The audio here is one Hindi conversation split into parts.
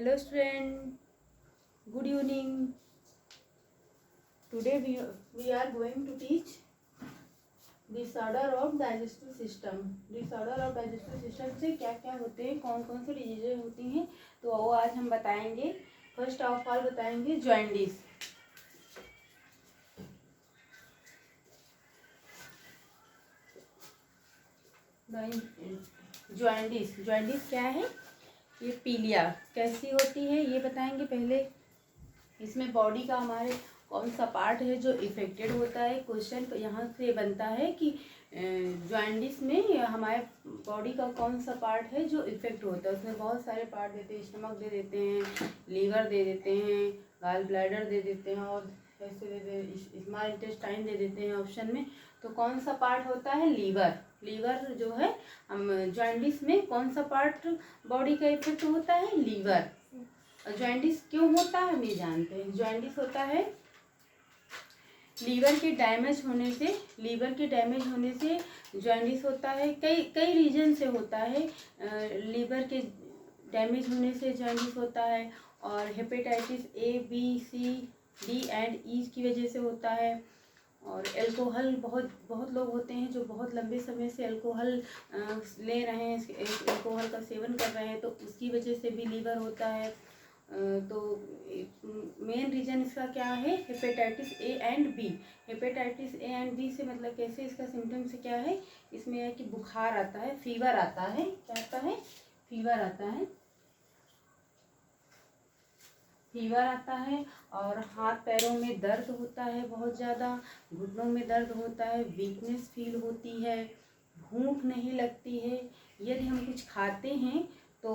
Hello student, good evening. Today we are going to teach disorder of digestive system. Disorder of digestive system से क्या क्या होते हैं, कौन कौन सी डिजीजेज होती हैं, तो वो आज हम बताएंगे. फर्स्ट ऑफ ऑल बताएंगे जॉइंडिस. जॉइंडिस क्या है? ये पीलिया कैसी होती है ये बताएंगे. पहले इसमें बॉडी का हमारे कौन सा पार्ट है जो इफेक्टेड होता है. क्वेश्चन यहाँ से बनता है कि जॉइंडिस में हमारे बॉडी का कौन सा पार्ट है जो इफेक्ट होता है. उसमें बहुत सारे पार्ट देते हैं. स्टमक दे देते हैं, लीवर दे देते हैं, गाल ब्लैडर दे देते हैं और ऐसे दे देते, स्मॉल इंटेस्टाइन दे देते हैं ऑप्शन में. तो कौन सा पार्ट होता है? लीवर. लीवर जो है हम जॉइंडिस में कौन सा पार्ट बॉडी का इफेक्ट होता है? लीवर. जॉइंडिस क्यों होता है हम ये जानते हैं. जॉइंडिस होता है लीवर के डैमेज होने से. लीवर के डैमेज होने से जॉइंडिस होता है. कई रीजन से होता है. लीवर के डैमेज होने से जॉइंडिस होता है. और hepatitis A, B, C, D and E की वजह से होता है. और अल्कोहल बहुत लोग होते हैं जो बहुत लंबे समय से अल्कोहल ले रहे हैं, अल्कोहल का सेवन कर रहे हैं, तो उसकी वजह से भी लीवर होता है. तो मेन रीज़न इसका क्या है? Hepatitis A and B. Hepatitis A and B से मतलब कैसे, इसका सिम्टम्स क्या है? इसमें है कि बुखार आता है, फीवर आता है. क्या आता है? फीवर आता है. फीवर आता है और हाथ पैरों में दर्द होता है बहुत ज़्यादा. घुटनों में दर्द होता है. वीकनेस फील होती है. भूख नहीं लगती है. यदि हम कुछ खाते हैं तो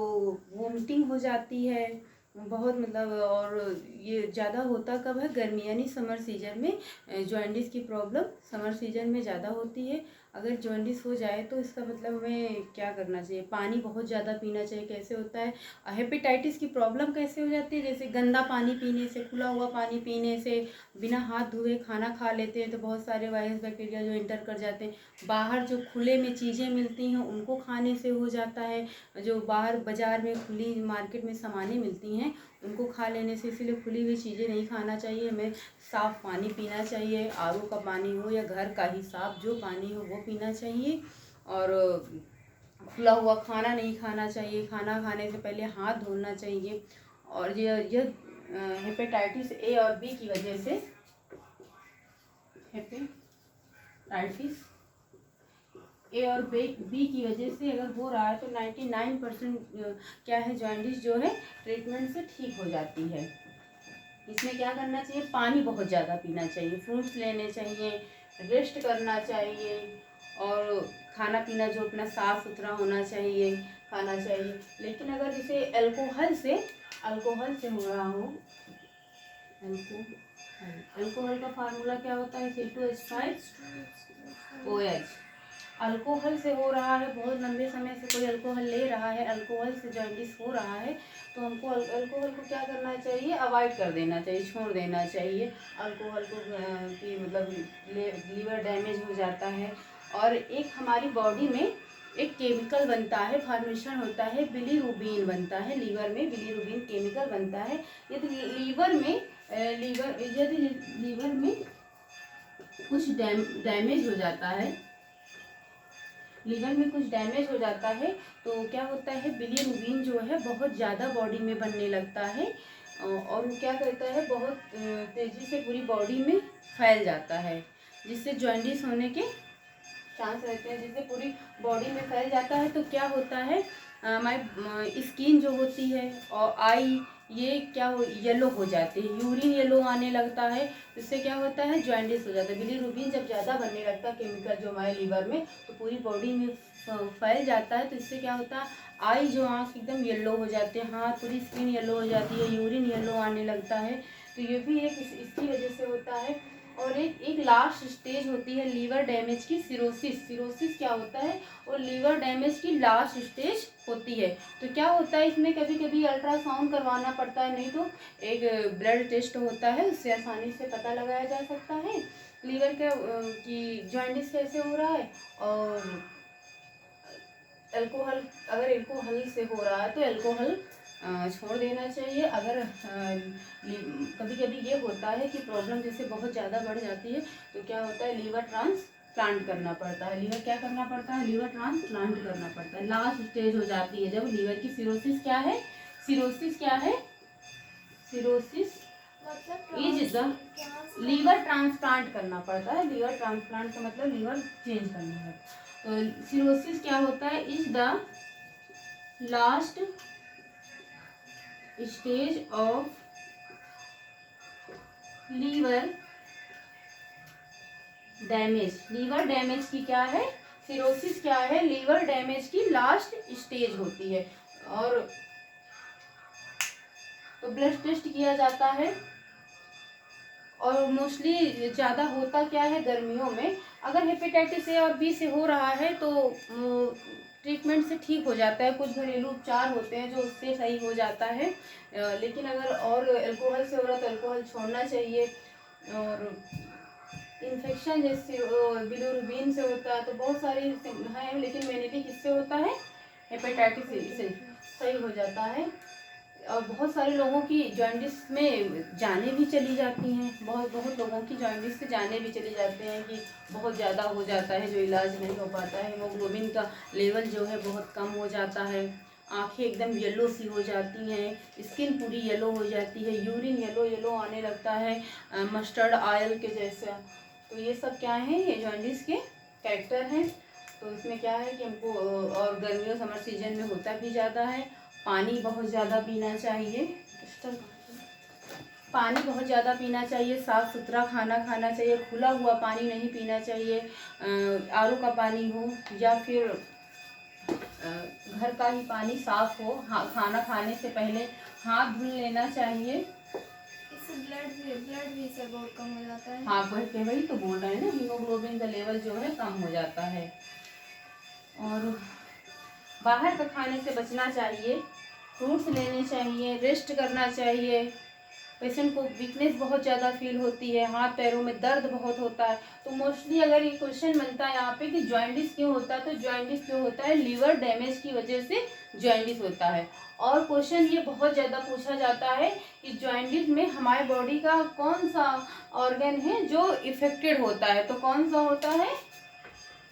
वोमिटिंग हो जाती है बहुत, मतलब. और ये ज़्यादा होता कब है? गर्मी यानी समर सीजन में. जॉइंडिस की प्रॉब्लम समर सीजन में ज़्यादा होती है. अगर जॉइंडिस हो जाए तो इसका मतलब हमें क्या करना चाहिए? पानी बहुत ज़्यादा पीना चाहिए. कैसे होता है हेपेटाइटिस की प्रॉब्लम? कैसे हो जाती है? जैसे गंदा पानी पीने से, खुला हुआ पानी पीने से, बिना हाथ धोए खाना खा लेते हैं तो बहुत सारे वायरस बैक्टीरिया जो इंटर कर जाते हैं. बाहर जो खुले में चीज़ें मिलती हैं उनको खाने से हो जाता है. जो बाहर बाज़ार में खुली मार्केट में सामानें मिलती हैं उनको खा लेने से. इसीलिए खुली हुई चीज़ें नहीं खाना चाहिए. हमें साफ़ पानी पीना चाहिए. RO का पानी हो या घर का ही साफ़ जो पानी हो वो पीना चाहिए. और खुला हुआ खाना नहीं खाना चाहिए. खाना खाने से पहले हाथ धोना चाहिए. और ये हेपेटाइटिस A और B की वजह से, हेपेटाइटिस A और B की वजह से अगर हो रहा है तो 99% क्या है, जॉइंडिस जो है ट्रीटमेंट से ठीक हो जाती है. इसमें क्या करना चाहिए? पानी बहुत ज़्यादा पीना चाहिए, फ्रूट्स लेने चाहिए, रेस्ट करना चाहिए और खाना पीना जो अपना साफ़ सुथरा होना चाहिए खाना चाहिए. लेकिन अगर जैसे अल्कोहल से हो रहा हो, अल्कोहल का फार्मूला क्या होता है? C2H5OH. अल्कोहल से हो रहा है, बहुत लंबे समय से कोई अल्कोहल ले रहा है, अल्कोहल से जॉइंडिस हो रहा है, तो हमको अल्कोहल को क्या करना चाहिए? अवॉइड कर देना चाहिए, छोड़ देना चाहिए अल्कोहल को. कि मतलब लीवर डैमेज हो जाता है. और एक हमारी बॉडी में एक केमिकल बनता है, फॉर्मेशन होता है, बिलीरुबिन बनता है. लीवर में बिलीरुबिन केमिकल बनता है. यदि लीवर में कुछ डैमेज हो जाता है, लीवर में कुछ डैमेज हो जाता है तो क्या होता है? बिलीरुबिन जो है बहुत ज़्यादा बॉडी में बनने लगता है और वो क्या करता है? बहुत तेज़ी से पूरी बॉडी में फैल जाता है, जिससे जॉइंडिस होने के चांस रहते हैं. जिससे पूरी बॉडी में फैल जाता है तो क्या होता है? हमारी स्किन जो होती है और आई, ये क्या हो, येलो हो जाती है. यूरिन येलो आने लगता है. इससे क्या होता है? जॉइंडिस हो जाता है. बिलीरुबिन जब ज़्यादा बनने लगता है केमिकल जो हमारे लीवर में, तो पूरी बॉडी में फैल जाता है. तो इससे क्या होता है? आई जो आँख एकदम येलो हो जाते हैं, हाथ पूरी स्किन येलो हो जाती है, यूरिन येलो आने लगता है. तो ये भी एक इसकी वजह से होता है. और एक लास्ट स्टेज होती है लीवर डैमेज की, सिरोसिस क्या होता है? और लीवर डैमेज की लास्ट स्टेज होती है. तो क्या होता है इसमें? कभी कभी अल्ट्रासाउंड करवाना पड़ता है, नहीं तो एक ब्लड टेस्ट होता है, उससे आसानी से पता लगाया जा सकता है लीवर का कि जॉइंडिस कैसे हो रहा है. और अगर अल्कोहल से हो रहा है तो अल्कोहल छोड़ देना चाहिए। अगर कभी कभी ये होता है कि प्रॉब्लम जैसे बहुत ज़्यादा बढ़ जाती है तो क्या होता है, लीवर ट्रांसप्लांट करना पड़ता है। लीवर क्या करना पड़ता है, लीवर ट्रांसप्लांट करना पड़ता है। लास्ट स्टेज हो जाती है जब लीवर की सिरोसिस क्या है, सिरोसिस क्या है, cirrhosis is the liver transplant करना पड़ता है। लीवर ट्रांसप्लांट का मतलब लीवर चेंज करना है। तो सिरोसिस क्या होता है, is the last stage of liver damage. Liver damage की क्या है, सिरोसिस क्या है, लीवर डैमेज की लास्ट स्टेज होती है। और तो ब्लड टेस्ट किया जाता है और मोस्टली ज़्यादा होता क्या है गर्मियों में। अगर हेपेटाइटिस ए और बी से हो रहा है तो ट्रीटमेंट से ठीक हो जाता है, कुछ घरेलू उपचार होते हैं जो उससे सही हो जाता है। लेकिन अगर और अल्कोहल से हो रहा है तो अल्कोहल छोड़ना चाहिए। और इन्फेक्शन जैसे बिलिरुबिन से होता है तो बहुत सारे हैं, लेकिन मेनली किससे होता है, हेपेटाइटिस से सही हो जाता है। और बहुत सारे लोगों की जॉन्डिस में जाने भी चली जाती हैं, बहुत लोगों की जॉन्डिस से जाने भी चली जाते हैं कि बहुत ज़्यादा हो जाता है जो इलाज नहीं हो पाता है। हीमोग्लोबिन का लेवल जो है बहुत कम हो जाता है, आंखें एकदम येलो सी हो जाती हैं, स्किन पूरी येलो हो जाती है, यूरिन येलो आने लगता है मस्टर्ड ऑयल के जैसा। तो ये सब क्या है, ये जॉन्डिस के कैरेक्टर हैं। तो इसमें क्या है कि हमको, और गर्मियों समर सीजन में होता भी ज़्यादा है। पानी बहुत ज़्यादा पीना चाहिए, पानी बहुत ज़्यादा पीना चाहिए, साफ़ सुथरा खाना खाना चाहिए, खुला हुआ पानी नहीं पीना चाहिए। आरओ का पानी हो या फिर घर का ही पानी साफ हो। खाना खाने से पहले हाथ धुल लेना चाहिए। इससे ब्लड भी सर बहुत कम हो जाता है। हाँ वही तो बोल रहे हैं ना, हीमोग्लोबिन का लेवल जो है कम हो जाता है। और बाहर का खाने से बचना चाहिए, फ्रूट्स लेने चाहिए, रेस्ट करना चाहिए। पेशेंट को वीकनेस बहुत ज़्यादा फील होती है, हाथ पैरों में दर्द बहुत होता है। तो मोस्टली अगर ये क्वेश्चन बनता है यहाँ पे कि जॉइंटिस क्यों होता है, तो जॉइंटिस क्यों होता है, लीवर डैमेज की वजह से जॉइंटिस होता है। और क्वेश्चन ये बहुत ज़्यादा पूछा जाता है कि जॉइंटिस में हमारे बॉडी का कौन सा ऑर्गन है जो इफेक्टेड होता है, तो कौन सा होता है,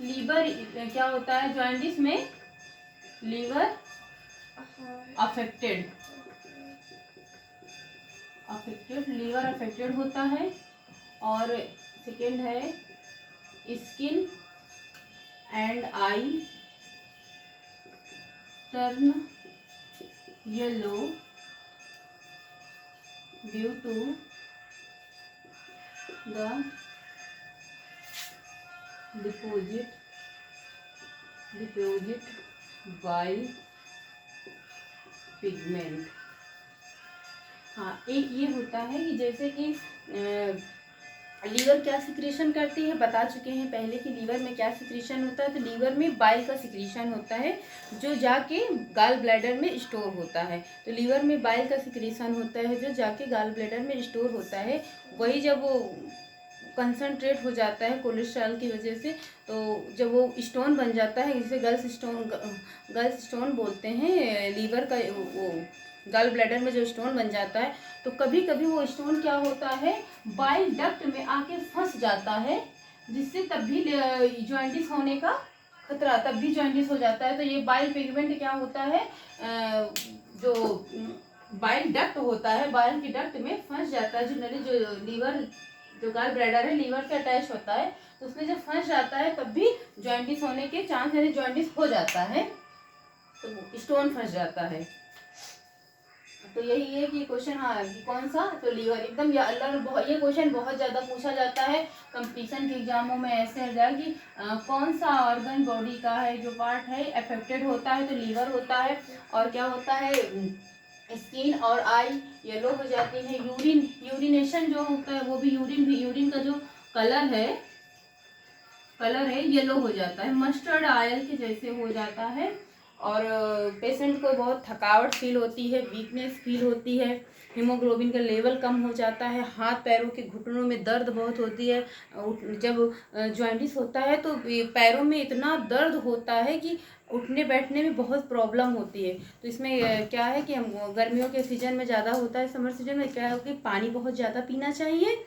लीवर। क्या होता है जॉइंटिस में, लीवर अफेक्टेड, लीवर अफेक्टेड होता है। और सेकेंड है skin and eye turn yellow due to the deposit bile pigment. हाँ, एक ये होता है कि जैसे कि लीवर क्या सिक्रीशन करती है, बता चुके हैं पहले कि लीवर में क्या सिक्रीशन होता है। तो लीवर में बाइल का सिक्रीशन होता है जो जाके गाल ब्लैडर में स्टोर होता है। तो लीवर में बाइल का सिक्रीशन होता है जो जाके गाल ब्लैडर में स्टोर होता है। वही जब वो कंसनट्रेट हो जाता है कोलेस्ट्रॉल की वजह से, तो जब वो स्टोन बन जाता है, जिसे गल्स स्टोन बोलते हैं, लीवर का वो गल ब्लैडर में जो स्टोन बन जाता है, तो कभी कभी वो स्टोन क्या होता है, बाइल डक्ट में आके फंस जाता है, जिससे तब भी जॉइंटिस होने का खतरा, तब भी जॉइंटिस हो जाता है। तो ये बाइल पिगमेंट क्या होता है, जो बाइल डक्ट होता है, बाइल की डक्ट में फंस जाता है, जो लीवर, जो गाल ब्लैडर है लीवर से अटैच होता है, तो उसमें जब फंस जाता है तब भी जॉइंटिस होने के चांस, यानी जॉइंटिस हो जाता है, तो स्टोन फंस जाता है। तो यही है कि क्वेश्चन, हाँ कि कौन सा, तो लीवर एकदम, ये क्वेश्चन बहुत ज़्यादा पूछा जाता है कंपटीशन के एग्जामों में। ऐसे हो जाए कि कौन सा ऑर्गन बॉडी का है जो पार्ट है अफेक्टेड होता है, तो लीवर होता है। और क्या होता है, स्किन और आई येलो हो जाती है। यूरिनेशन जो होता है वो भी, यूरिन का जो कलर है येलो हो जाता है, मस्टर्ड ऑयल के जैसे हो जाता है। और पेशेंट को बहुत थकावट फील होती है, वीकनेस फील होती है, हीमोग्लोबिन का लेवल कम हो जाता है, हाथ पैरों के घुटनों में दर्द बहुत होती है। जब जॉइंटिस होता है तो पैरों में इतना दर्द होता है कि उठने बैठने में बहुत प्रॉब्लम होती है। तो इसमें क्या है कि हम गर्मियों के सीज़न में ज़्यादा होता है, समर सीजन में क्या है कि पानी बहुत ज़्यादा पीना चाहिए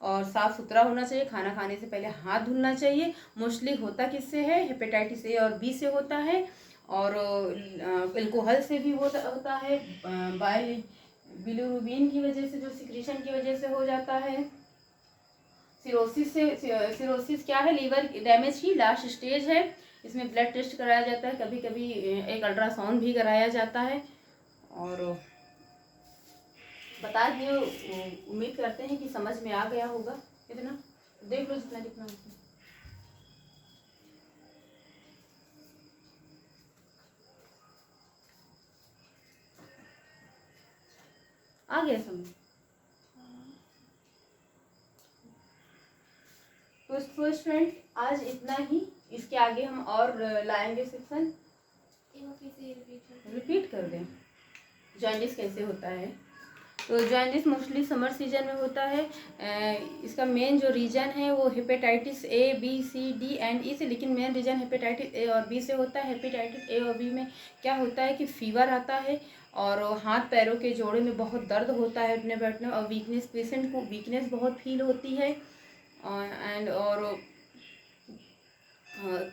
और साफ़ सुथरा होना चाहिए, खाना खाने से पहले हाथ धुलना चाहिए। मोस्टली होता किससे है, हेपेटाइटिस ए और बी से होता है, और अल्कोहल से भी होता है, बिलीरुबिन की वजह से, जो सिक्रीशन की वजह से हो जाता है। सिरोसिस क्या है, लीवर डैमेज की लास्ट स्टेज है। इसमें ब्लड टेस्ट कराया जाता है, कभी कभी एक अल्ट्रासाउंड भी कराया जाता है। और बता दिए, उम्मीद करते हैं कि समझ में आ गया होगा। इतना देख लो जितना जितना होता है। आ गया समझ। तो स्टूडेंट आज इतना ही, इसके आगे हम और लाएंगे सेक्शन। रिपीट कर दें जॉइंटिस कैसे होता है। तो जॉइंटिस मोस्टली समर सीजन में होता है। इसका मेन जो रीजन है वो hepatitis A B C D and E से, लेकिन मेन रीजन हेपेटाइटिस ए और बी से होता है। हेपेटाइटिस ए और बी में क्या होता है कि फीवर आता है और हाथ पैरों के जोड़े में बहुत दर्द होता है उठने बैठने, और वीकनेस, पेशेंट को वीकनेस बहुत फील होती है। और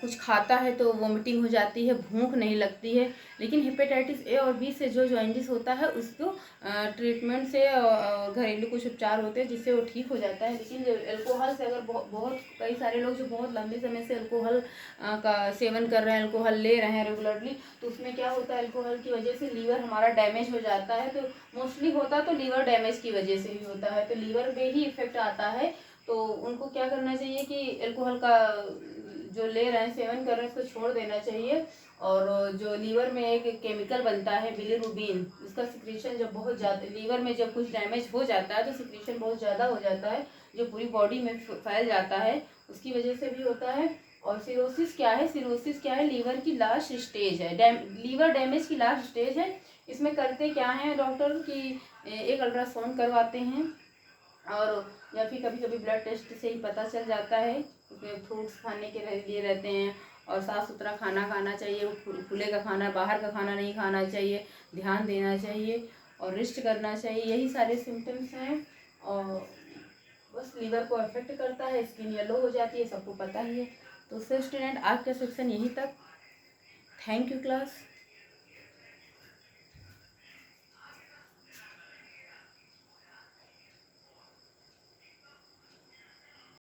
कुछ खाता है तो वोमिटिंग हो जाती है, भूख नहीं लगती है। लेकिन हेपेटाइटिस ए और बी से जो जॉइंटिस होता है उसको ट्रीटमेंट से घरेलू कुछ उपचार होते हैं जिससे वो ठीक हो जाता है। लेकिन जो अल्कोहल से, अगर बहुत कई सारे लोग जो बहुत लंबे समय से अल्कोहल का सेवन कर रहे हैं, अल्कोहल ले रहे हैं रेगुलरली, तो उसमें क्या होता है, अल्कोहल की वजह से लीवर हमारा डैमेज हो जाता है। तो मोस्टली होता तो लीवर डैमेज की वजह से ही होता है, तो लीवर पे ही इफेक्ट आता है। तो उनको क्या करना चाहिए कि अल्कोहल का जो ले रहे हैं, सेवन कर रहे हैं, उसको छोड़ देना चाहिए। और जो लीवर में एक केमिकल बनता है बिलीरुबिन, उसका सिक्रीशन जब बहुत ज़्यादा, लीवर में जब कुछ डैमेज हो जाता है तो सिक्रीशन बहुत ज़्यादा हो जाता है, जो पूरी बॉडी में फैल जाता है, उसकी वजह से भी होता है। और सिरोसिस क्या है, सिरोसिस क्या है, लीवर की लास्ट स्टेज है, लीवर डैमेज की लास्ट स्टेज है। इसमें करते क्या है डॉक्टर कि एक अल्ट्रासाउंड करवाते हैं, और या फिर कभी कभी ब्लड टेस्ट से ही पता चल जाता है। फ्रूट्स खाने के लिए रहते हैं, और साफ़ सुथरा खाना खाना चाहिए, वो खुले का खाना, बाहर का खाना नहीं खाना चाहिए, ध्यान देना चाहिए और रेस्ट करना चाहिए। यही सारे सिम्टम्स हैं। और बस लीवर को अफेक्ट करता है, स्किन येलो हो जाती है, सबको पता ही है। तो स्टूडेंट आज का सेक्शन यहीं तक। Thank you class.